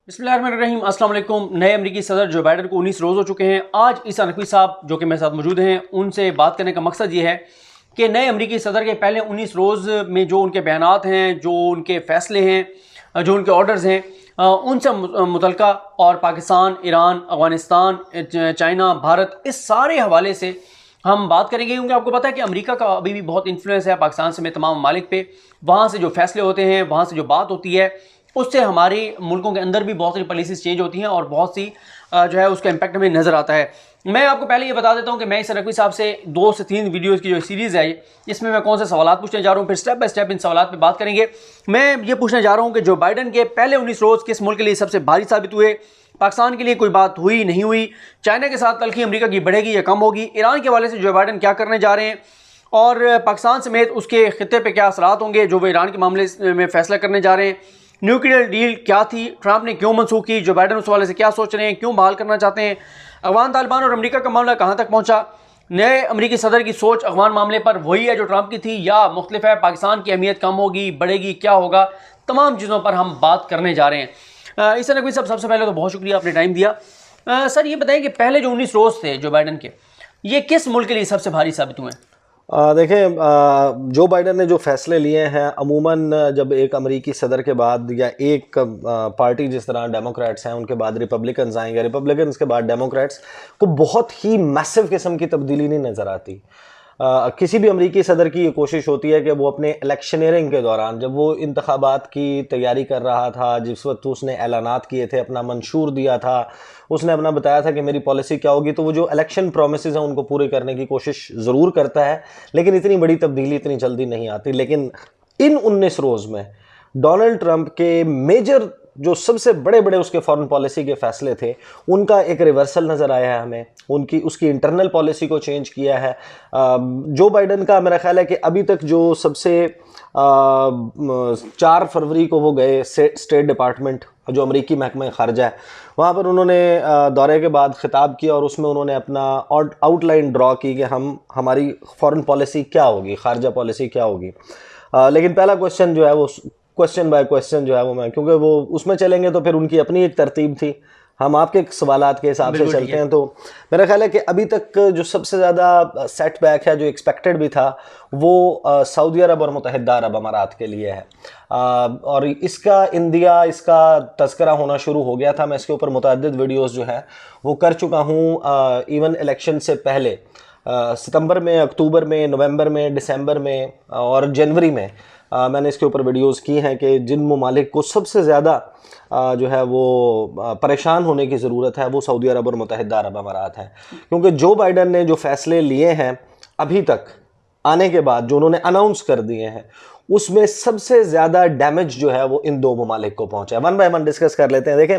बिस्मिल्लाहिर्रहमानिर्रहीम अस्सलाम वालेकुम। नए अमरीकी सदर जो बाइडन को 19 रोज़ हो चुके हैं। आज ईसा नकवी साहब जो कि मेरे साथ मौजूद हैं उनसे बात करने का मकसद ये है कि नए अमरीकी सदर के पहले 19 रोज़ में जो उनके बयानात हैं, जो उनके फ़ैसले हैं, जो उनके ऑर्डर्स हैं, उनसे मुतल्लिका और पाकिस्तान, ईरान, अफ़गानिस्तान, चाइना, भारत, इस सारे हवाले से हम बात करेंगे। क्योंकि आपको पता है कि अमेरिका का अभी भी बहुत इन्फ्लुएंस है पाकिस्तान समेत तमाम ममालिक पे। वहाँ से जो फैसले होते हैं, वहाँ से जो बात होती है, उससे हमारे मुल्कों के अंदर भी बहुत सारी पॉलिसीज़ चेंज होती हैं और बहुत सी जो है उसका इम्पैक्ट हमें नज़र आता है। मैं आपको पहले ये बता देता हूँ कि मैं ईसा नकवी साहब से 2 से 3 वीडियोज़ की जो सीरीज़ है इसमें मैं कौन से सवाल पूछने जा रहा हूँ, फिर स्टेप बाय स्टेप इन सवाल पर बात करेंगे। मैं ये पूछने जा रहा हूँ कि जो बाइडन के पहले 19 रोज़ किस मुल्क के लिए सबसे भारी साबित हुए, पाकिस्तान के लिए कोई बात हुई नहीं हुई, चाइना के साथ तलखी अमेरिका की बढ़ेगी या कम होगी, ईरान के हवाले से जो बाइडन क्या करने जा रहे हैं और पाकिस्तान समेत उसके खित्ते पे क्या असरात होंगे जो वो ईरान के मामले में फ़ैसला करने जा रहे हैं, न्यूक्लियर डील क्या थी, ट्रंप ने क्यों मनसूख की, जो बाइडन उस वाले से क्या सोच रहे हैं, क्यों बहाल करना चाहते हैं, अफगान तालिबान और अमेरिका का मामला कहाँ तक पहुँचा, नए अमरीकी सदर की सोच अफगान मामले पर वही है जो ट्रंप की थी या मुख्तलिफ है, पाकिस्तान की अहमियत कम होगी बढ़ेगी, क्या होगा, तमाम चीज़ों पर हम बात करने जा रहे हैं। ईसा नकवी साहब, सबसे पहले तो बहुत शुक्रिया आपने टाइम दिया। सर ये बताएं कि पहले जो 19 रोज़ थे जो बाइडन के, ये किस मुल्क के लिए सबसे भारी साबित हुए? देखें, जो बाइडन ने जो फ़ैसले लिए हैं, अमूमन जब एक अमरीकी सदर के बाद या एक पार्टी जिस तरह डेमोक्रेट्स हैं उनके बाद रिपब्लिकन्स आएंगे, रिपब्लिकन्स के बाद डेमोक्रेट्स को बहुत ही मैसिव किस्म की तब्दीली नहीं नज़र आती। किसी भी अमरीकी सदर की ये कोशिश होती है कि वो अपने इलेक्शनरिंग के दौरान, जब वो इंतखाबात की तैयारी कर रहा था, जिस वक्त उसने ऐलानात किए थे, अपना मंशूर दिया था, उसने अपना बताया था कि मेरी पॉलिसी क्या होगी, तो वो जो इलेक्शन प्रोमिसेस हैं उनको पूरे करने की कोशिश ज़रूर करता है, लेकिन इतनी बड़ी तब्दीली इतनी जल्दी नहीं आती। लेकिन इन 19 रोज़ में डोनाल्ड ट्रंप के मेजर जो सबसे बड़े बड़े उसके फॉरेन पॉलिसी के फैसले थे, उनका एक रिवर्सल नज़र आया है हमें। उसकी इंटरनल पॉलिसी को चेंज किया है। जो बाइडन का मेरा ख्याल है कि अभी तक जो सबसे 4 फरवरी को वो गए स्टेट डिपार्टमेंट, जो अमरीकी महकमा खारजा है, वहाँ पर उन्होंने दौरे के बाद खिताब किया और उसमें उन्होंने अपना आउटलाइन ड्रॉ की कि हमारी फॉरेन पॉलिसी क्या होगी, खारजा पॉलिसी क्या होगी। लेकिन पहला क्वेश्चन जो है वो क्वेश्चन बाय क्वेश्चन जो है वो मैं, क्योंकि वो उसमें चलेंगे तो फिर उनकी अपनी एक तरतीब थी, हम आपके सवालात के हिसाब से चलते हैं। तो मेरा ख्याल है कि अभी तक जो सबसे ज़्यादा सेटबैक है, जो एक्सपेक्टेड भी था, वो सऊदी अरब और मुत्तहिदा अरब अमारात के लिए है। और इसका तज़किरा होना शुरू हो गया था। मैं इसके ऊपर मुतअद्दिद वीडियोज़ जो है वो कर चुका हूँ, इवन इलेक्शन से पहले, सितंबर में, अक्टूबर में, नवंबर में, दिसंबर में और जनवरी में मैंने इसके ऊपर वीडियोस की हैं कि जिन ममालिक को सबसे ज़्यादा जो है वो परेशान होने की ज़रूरत है वो सऊदी अरब और मुत्तहिदा अरब अमारात है। क्योंकि जो बाइडन ने जो फ़ैसले लिए हैं अभी तक आने के बाद, जो उन्होंने अनाउंस कर दिए हैं, उसमें सबसे ज़्यादा डैमेज जो है वो इन 2 ममालिक को पहुंचा है। वन बाय वन डिस्कस कर लेते हैं। देखें,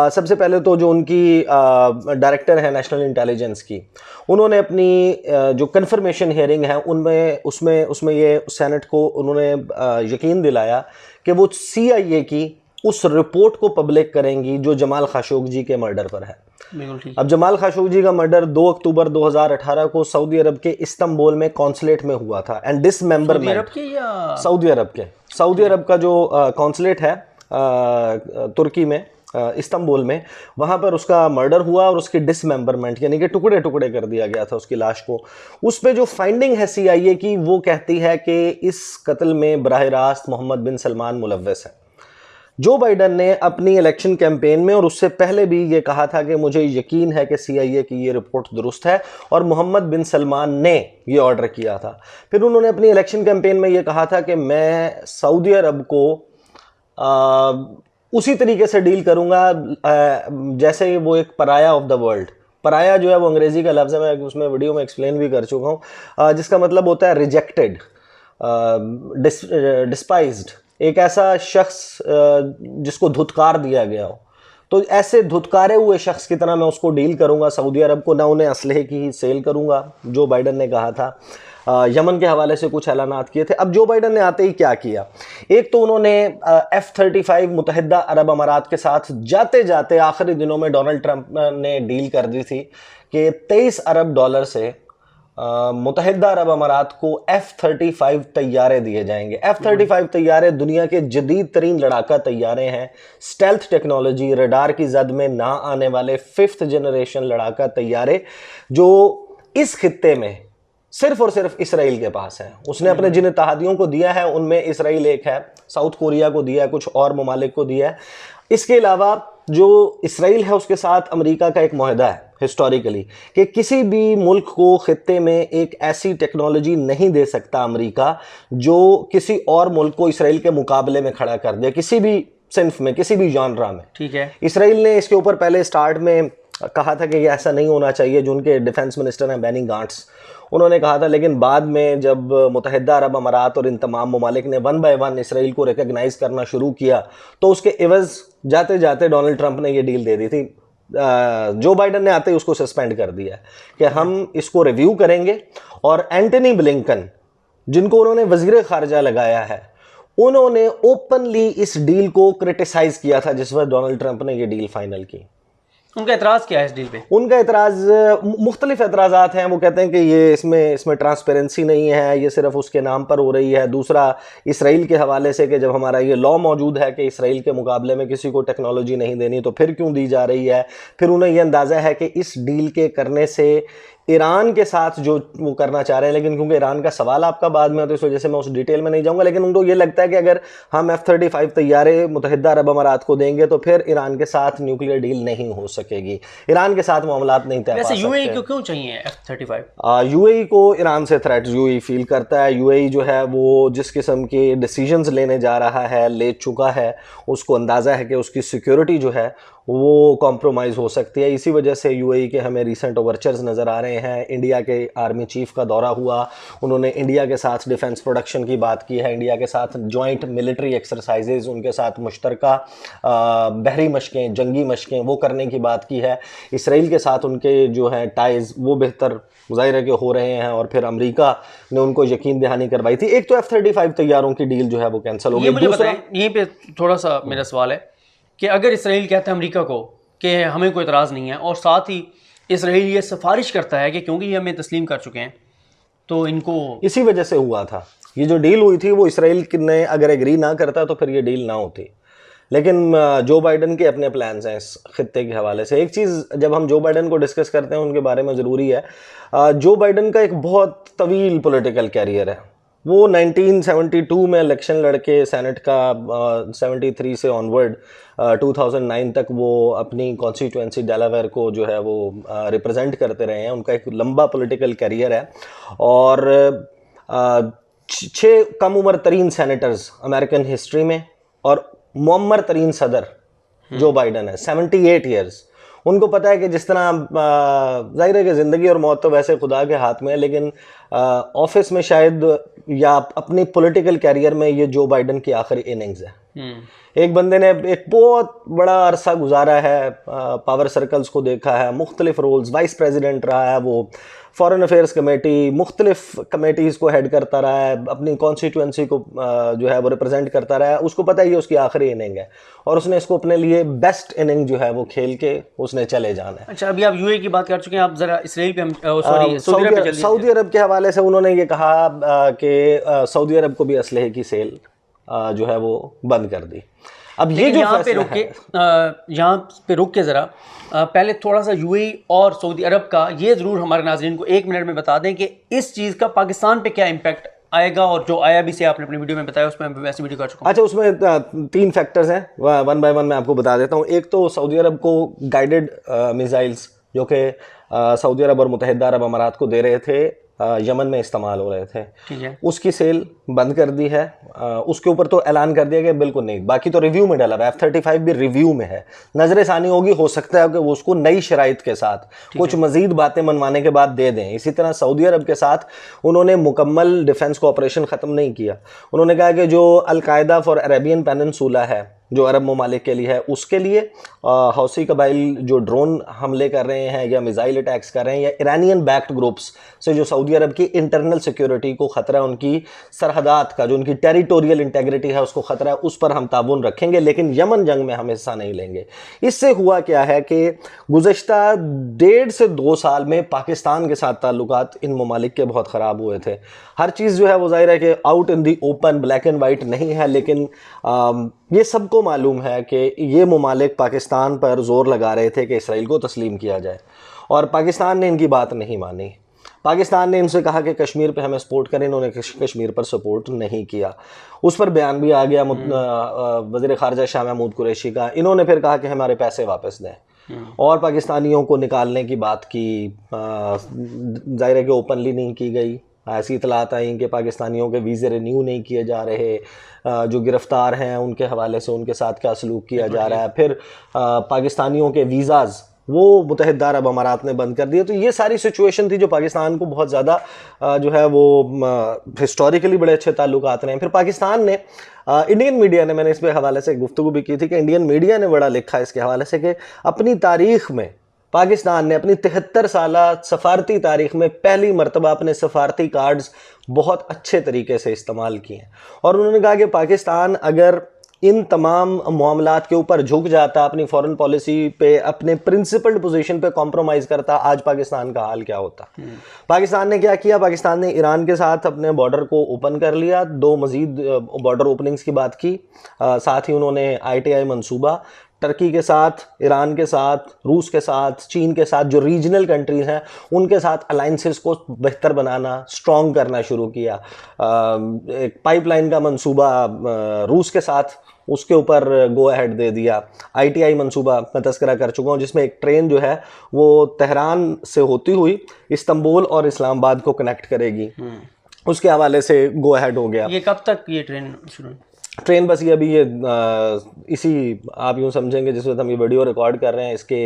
सबसे पहले तो जो उनकी डायरेक्टर है नेशनल इंटेलिजेंस की, उन्होंने अपनी जो कन्फर्मेशन हियरिंग है उसमें ये सेनेट को उन्होंने यकीन दिलाया कि वो CIA की उस रिपोर्ट को पब्लिक करेंगी जो जमाल खशोगी के मर्डर पर है। अब जमाल खशोगी का मर्डर 2 अक्टूबर 2018 को सऊदी अरब के इस्तांबुल में कॉन्सुलेट में हुआ था। एंड डिसमेंबरमेंट सऊदी अरब का जो कॉन्सुलेट है तुर्की में, इस्तांबुल में, वहाँ पर उसका मर्डर हुआ और उसकी डिसमेंबरमेंट यानी कि टुकड़े टुकड़े कर दिया गया था उसकी लाश को। उस पर जो फाइंडिंग है CIA की, वो कहती है कि इस कत्ल में बराह रास्त मोहम्मद बिन सलमान मुलव्वस है। जो बाइडन ने अपनी इलेक्शन कैंपेन में और उससे पहले भी ये कहा था कि मुझे यकीन है कि CIA की ये रिपोर्ट दुरुस्त है और मोहम्मद बिन सलमान ने ये ऑर्डर किया था। फिर उन्होंने अपनी इलेक्शन कैंपेन में ये कहा था कि मैं सऊदी अरब को उसी तरीके से डील करूँगा जैसे वो एक पराया ऑफ द वर्ल्ड। पराया जो है वो अंग्रेज़ी का लफ्ज़ है, मैं उसमें वीडियो में एक्सप्लेन भी कर चुका हूँ, जिसका मतलब होता है रिजेक्टेड, डिस्पाइज्ड, एक ऐसा शख्स जिसको धुतकार दिया गया हो। तो ऐसे धुतकारे हुए शख्स की तरह मैं उसको डील करूंगा सऊदी अरब को, ना उन्हें असलहे की सेल करूंगा, जो बाइडन ने कहा था। यमन के हवाले से कुछ ऐलानात किए थे। अब जो बाइडन ने आते ही क्या किया, एक तो उन्होंने F-35 मुत्तहिदा अरब अमारात के साथ जाते जाते आखिरी दिनों में डोनाल्ड ट्रंप ने डील कर दी थी कि $23 अरब से मुत्तहिदा अरब अमारात को F-35 तैयारे दिए जाएंगे। F-35 तैयारे दुनिया के जदीद तरीन लड़ाका तैयारे हैं, स्टेल्थ टेक्नोलॉजी, रडार की जद में ना आने वाले 5th जनरेशन लड़ाका तैयारे जो इस खित्ते में सिर्फ और सिर्फ इसराइल के पास है। उसने अपने जिन इत्तेहादियों को दिया है उनमें इसराइल एक है, साउथ कोरिया को दिया है, कुछ और ममालिक को दिया है। इसके अलावा जो इसराइल है उसके साथ अमेरिका का एक मुआहदा है हिस्टोरिकली कि किसी भी मुल्क को खित्ते में एक ऐसी टेक्नोलॉजी नहीं दे सकता अमेरिका जो किसी और मुल्क को इसराइल के मुकाबले में खड़ा कर दे, किसी भी सिन्फ में, किसी भी जॉनरा में। ठीक है। इसराइल ने इसके ऊपर पहले स्टार्ट में कहा था कि ये ऐसा नहीं होना चाहिए, जो उनके डिफेंस मिनिस्टर हैं बेनी गांट्स, उन्होंने कहा था। लेकिन बाद में जब मुत्तहिदा अरब अमारात और इन तमाम ममालिक ने 1 बाय 1 इसराइल को रिकग्नाइज करना शुरू किया तो उसके एवज जाते जाते डोनाल्ड ट्रंप ने ये डील दे दी थी। जो बाइडन ने आते ही उसको सस्पेंड कर दिया कि हम इसको रिव्यू करेंगे। और एंटनी ब्लिंकन, जिनको उन्होंने वजीर खारजा लगाया है, उन्होंने ओपनली इस डील को क्रिटिसाइज किया था जिस वक्त डोनाल्ड ट्रंप ने ये डील फाइनल की। उनका एतराज़ क्या है इस डील पे? उनका एतराज़ मुख्तलिफ एतराज़ात हैं। वो कहते हैं कि ये इसमें ट्रांसपेरेंसी नहीं है, ये सिर्फ उसके नाम पर हो रही है। दूसरा इसराइल के हवाले से कि जब हमारा ये लॉ मौजूद है कि इसराइल के मुकाबले में किसी को टेक्नोलॉजी नहीं देनी तो फिर क्यों दी जा रही है। फिर उन्हें यह अंदाज़ा है कि इस डील के करने से ईरान के साथ जो वो करना चाह रहे हैं, लेकिन क्योंकि ईरान का सवाल आपका बाद में है तो इस वजह से मैं उस डिटेल में नहीं जाऊंगा, लेकिन उनको ये लगता है कि अगर हम F-35 तैयारे मुत्तहिदा अरब अमारात को देंगे तो फिर ईरान के साथ न्यूक्लियर डील नहीं हो सकेगी, ईरान के साथ मामलात नहीं तय पा सकते। यूएई को क्यों चाहिए F-35? यूएई को ईरान से थ्रेट यूएई फील करता है। यूएई जो है वो जिस किस्म के डिसीजंस लेने जा रहा है, ले चुका है, उसको अंदाज़ा है कि उसकी सिक्योरिटी जो है वो कॉम्प्रोमाइज़ हो सकती है। इसी वजह से यूएई के हमें रीसेंट ओवरचर्स नज़र आ रहे हैं। इंडिया के आर्मी चीफ का दौरा हुआ, उन्होंने इंडिया के साथ डिफेंस प्रोडक्शन की बात की है, इंडिया के साथ जॉइंट मिलिट्री एक्सरसाइजेज, उनके साथ मुश्तरका बहरी मशकें, जंगी मशकें वो करने की बात की है। इसराइल के साथ उनके जो हैं टाइज़ वो बेहतर ज़ाहिर है कि हो रहे हैं। और फिर अमेरिका ने उनको यकीन दहानी करवाई थी। एक तो F-35 तैयारों की डील जो है वो कैंसिल हो गई। मुझे बताएं, यहीं पे थोड़ा सा मेरा सवाल है कि अगर इसराइल कहता है अमेरिका को कि हमें कोई एतराज़ नहीं है, और साथ ही इसराइल ये सिफारिश करता है कि क्योंकि ये हमें तस्लीम कर चुके हैं तो इनको, इसी वजह से हुआ था ये जो डील हुई थी, वो इसराइल ने अगर एग्री ना करता तो फिर ये डील ना होती। लेकिन जो बाइडन के अपने प्लान्स हैं इस खित्ते के हवाले से। एक चीज़ जब हम जो बाइडन को डिस्कस करते हैं उनके बारे में ज़रूरी है, जो बाइडन का एक बहुत तवील पॉलिटिकल कैरियर है। वो 1972 में इलेक्शन लड़के सेनेट का 73 से ऑनवर्ड 2009 तक वो अपनी कॉन्स्टिट्यूएंसी डेलावेयर को जो है वो रिप्रेजेंट करते रहे हैं। उनका एक लंबा पॉलिटिकल कैरियर है और 6 कम उम्र तरीन सेनेटर्स अमेरिकन हिस्ट्री में, और मुअम्मर तरीन सदर जो बाइडन है 78 ईयर्स। उनको पता है कि जिस तरह जाहिर है कि ज़िंदगी और मौत तो वैसे खुदा के हाथ में है, लेकिन ऑफिस में शायद या अपनी पॉलिटिकल कैरियर में ये जो बाइडन की आखिरी इनिंग्स है। एक बंदे ने एक बहुत बड़ा अरसा गुजारा है, पावर सर्कल्स को देखा है, मुख्तलिफ रोल्स, वाइस प्रेसिडेंट रहा है, वो फॉरेन अफेयर्स कमेटी, मुख्तलिफ कमेटीज़ को हेड करता रहा है, अपनी कॉन्स्टिट्यूएंसी को जो है वो रिप्रेजेंट करता रहा है। उसको पता है ये उसकी आखिरी इनिंग है और उसने इसको अपने लिए बेस्ट इनिंग जो है वो खेल के उसने चले जाना है। अच्छा, अभी आप यूएई की बात कर चुके हैं, आप ज़रा इसराइल पे सऊदी अरब के हवाले से उन्होंने ये कहा कि सऊदी अरब को भी असलहे की सेल जो है वो बंद कर दी। अब ये जो यहाँ पे रुक के ज़रा पहले थोड़ा सा यूएई और सऊदी अरब का ये ज़रूर हमारे नाज़रीन को 1 मिनट में बता दें कि इस चीज़ का पाकिस्तान पे क्या इम्पैक्ट आएगा, और जो आया भी से आपने अपनी वीडियो में बताया उसमें मैं वैसे वीडियो कर चुका हूँ। अच्छा, उसमें 3 फैक्टर्स हैं, 1 बाय 1 मैं आपको बता देता हूँ। एक तो सऊदी अरब को गाइडेड मिसाइल्स जो कि सऊदी अरब और मुत्तहिदा अरब अमारात को दे रहे थे, यमन में इस्तेमाल हो रहे थे, ठीक है, उसकी सेल बंद कर दी है। उसके ऊपर तो ऐलान कर दिया गया बिल्कुल नहीं, बाकी तो रिव्यू में डाला है। F-35 भी रिव्यू में है, नजर सानी होगी, हो सकता है कि वो उसको नई शराइत के साथ कुछ मजीद बातें मनवाने के बाद दे दें। इसी तरह सऊदी अरब के साथ उन्होंने मुकम्मल डिफेंस कोऑपरेशन ख़त्म नहीं किया। उन्होंने कहा कि जो अलकायदा फॉर अरेबियन पेनिनसुला है जो अरब ममालिक के लिए है उसके लिए, हौसी कबाइल जो ड्रोन हमले कर रहे हैं या मिसाइल अटैक्स कर रहे हैं, या ईरानियन बैक्ड ग्रुप्स से जो सऊदी अरब की इंटरनल सिक्योरिटी को ख़तरा है, उनकी सरहदात का जो उनकी टेरिटोरियल इंटेग्रिटी है उसको ख़तरा है, उस पर हम ताउन रखेंगे, लेकिन यमन जंग में हम हिस्सा नहीं लेंगे। इससे हुआ क्या है कि गुज़श्ता 1.5 से 2 साल में पाकिस्तान के साथ ताल्लुकात इन ममालिक के बहुत ख़राब हुए थे। हर चीज़ जो है वो ज़ाहिर है कि out in the open black and white नहीं है, लेकिन ये सबको मालूम है कि ये ममालिक पाकिस्तान पर ज़ोर लगा रहे थे कि इसराइल को तस्लीम किया जाए, और पाकिस्तान ने इनकी बात नहीं मानी। पाकिस्तान ने इनसे कहा कि कश्मीर पे हमें सपोर्ट करें, इन्होंने कश्मीर पर सपोर्ट नहीं किया। उस पर बयान भी आ गया वज़ीर ख़ारजा शाह महमूद कुरैशी का, इन्होंने फिर कहा कि हमारे पैसे वापस दें और पाकिस्तानियों को निकालने की बात की। ज़ाहिर है कि ओपनली नहीं की गई, ऐसी इतलात आई कि पाकिस्तानियों के वीज़े रिन्यू नहीं किए जा रहे, जो गिरफ़्तार हैं उनके हवाले से उनके साथ क्या सलूक किया जा रहा है, फिर पाकिस्तानियों के वीज़ाज़ वो मुत्तहिदा अरब अमारात ने बंद कर दिए। तो ये सारी सिचुएशन थी जो पाकिस्तान को बहुत ज़्यादा जो है वो हिस्टोरिकली बड़े अच्छे ताल्लुकात रहे हैं। फिर पाकिस्तान ने इंडियन मीडिया ने, मैंने इस पे हवाले से गुफ्तगू भी की थी कि इंडियन मीडिया ने बड़ा लिखा इसके हवाले से कि अपनी तारीख़ में पाकिस्तान ने अपनी 73 साला सफारती तारीख़ में पहली मरतबा अपने सफारती कार्ड्स बहुत अच्छे तरीके से इस्तेमाल किए हैं। और उन्होंने कहा कि पाकिस्तान अगर इन तमाम मामलात के ऊपर झुक जाता, अपनी फॉरेन पॉलिसी पे, अपने प्रिंसिपल्ड पोजीशन पे कॉम्प्रोमाइज़ करता, आज पाकिस्तान का हाल क्या होता। पाकिस्तान ने क्या किया, पाकिस्तान ने ईरान के साथ अपने बॉर्डर को ओपन कर लिया, 2 मज़ीद बॉर्डर ओपनिंग्स की बात की, साथ ही उन्होंने ITI मंसूबा टर्की के साथ, ईरान के साथ, रूस के साथ, चीन के साथ, जो रीजनल कंट्रीज़ हैं उनके साथ अलाइंसेस को बेहतर बनाना, स्ट्रॉन्ग करना शुरू किया। एक पाइपलाइन का मंसूबा रूस के साथ, उसके ऊपर गो अहेड दे दिया। ITI मंसूबा मैं तस्करा कर चुका हूँ, जिसमें एक ट्रेन जो है वो तेहरान से होती हुई इस्तांबुल और इस्लामाबाद को कनेक्ट करेगी, उसके हवाले से गो अहेड हो गया। ये कब तक ये ट्रेन शुरू? ट्रेन बस ये अभी ये इसी आप यूँ समझेंगे जिस वक्त हम ये वीडियो रिकॉर्ड कर रहे हैं, इसके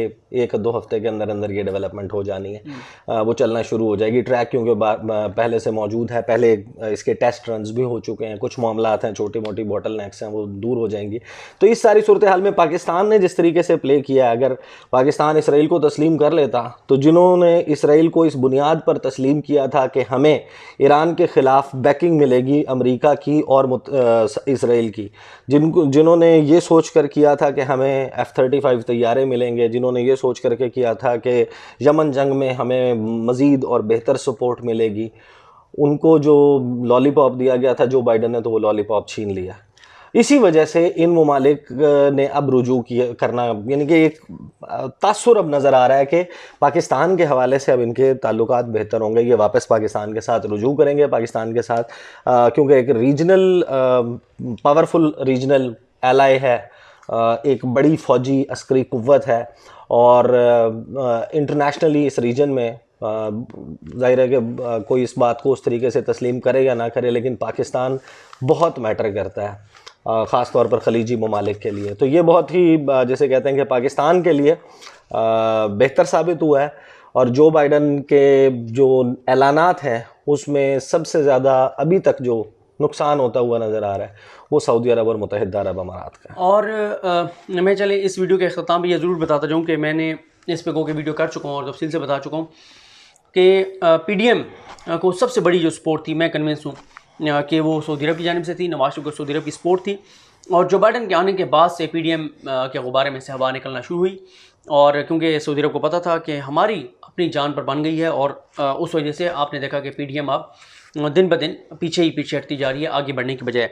1-2 हफ्ते के अंदर अंदर ये डेवलपमेंट हो जानी है, वो चलना शुरू हो जाएगी। ट्रैक क्योंकि पहले से मौजूद है, पहले इसके टेस्ट रन्स भी हो चुके हैं, कुछ मामलात हैं, छोटी मोटी बॉटल नेक्स हैं, वो दूर हो जाएंगी। तो इस सारी सूरत हाल में पाकिस्तान ने जिस तरीके से प्ले किया, अगर पाकिस्तान इसराइल को तस्लीम कर लेता, तो जिन्होंने इसराइल को इस बुनियाद पर तस्लीम किया था कि हमें ईरान के ख़िलाफ़ बैकिंग मिलेगी अमेरिका की और इसराइल की, जिन्होंने ये सोच कर किया था कि हमें F-35 तैयारे मिलेंगे, जिन्होंने ये सोच करके किया था कि यमन जंग में हमें मज़ीद और बेहतर सपोर्ट मिलेगी, उनको जो लॉलीपॉप दिया गया था जो बाइडन ने, तो वो लॉलीपॉप छीन लिया। इसी वजह से इन ममालिक ने अब रुजू करना, यानी कि एक तासुर अब नज़र आ रहा है कि पाकिस्तान के हवाले से अब इनके ताल्लुकात बेहतर होंगे, ये वापस पाकिस्तान के साथ रुजू करेंगे, पाकिस्तान के साथ, क्योंकि एक रीजनल पावरफुल रीजनल एलाई है, एक बड़ी फ़ौजी अस्करी कुव्वत है, और इंटरनेशनली इस रीजन में ज़ाहिर है कि कोई इस बात को उस तरीके से तस्लीम करे या ना करे, लेकिन पाकिस्तान बहुत मैटर करता है, ख़ास तौर पर खलीजी ममालिक के लिए। तो ये बहुत ही जैसे कहते हैं कि पाकिस्तान के लिए बेहतर साबित हुआ है। और जो बाइडन के जो ऐलानात हैं उसमें सबसे ज़्यादा अभी तक जो नुकसान होता हुआ नज़र आ रहा है वो सऊदी अरब और मुत्तहिदा अरब अमारात का। और मैं चले इस वीडियो के अख्ताम में ये ज़रूर बताता जाऊँ कि मैंने इस पे के वीडियो कर चुका हूँ और तफसील से बता चुका हूँ कि PDM को सबसे बड़ी जो सपोर्ट थी, मैं कन्विंस हूँ कि वो सऊदी अरब की जानिब से थी, नवाज शरीफ को सऊदी अरब की सपोर्ट थी, और जो बाइडन के आने के बाद से PDM के गुब्बारे में से हवा निकलना शुरू हुई, और क्योंकि सऊदी अरब को पता था कि हमारी अपनी जान पर बन गई है, और उस वजह से आपने देखा कि PDM अब दिन ब दिन पीछे ही पीछे हटती जा रही है, आगे बढ़ने की बजाय।